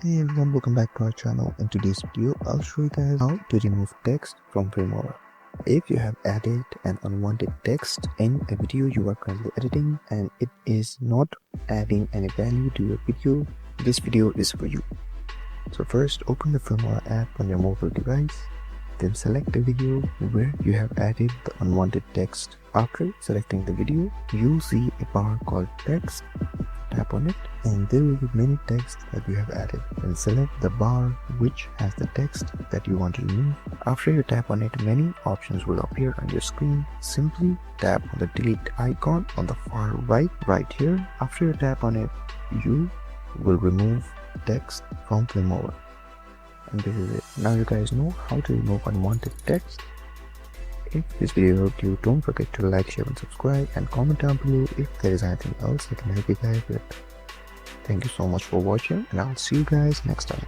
Hey everyone, welcome back to our channel. In today's video, I'll show you guys how to remove text from Filmora. If you have added an unwanted text in a video you are currently editing and it is not adding any value to your video, this video is for you. So first, open the Filmora app on your mobile device. Then select the video where you have added the unwanted text. After selecting the video, you'll see a bar called text. Tap on it and there will be many text that you have added. Then select the bar which has the text that you want to remove. After you tap on it, many options will appear on your screen. Simply tap on the delete icon on the far right here. After you tap on it, you will remove text from Filmora. And this is it. Now you guys know how to remove unwanted text. If this video helped you, don't forget to like, share and subscribe, and comment down below if there is anything else I can help you guys with. Thank you so much for watching, and I'll see you guys next time.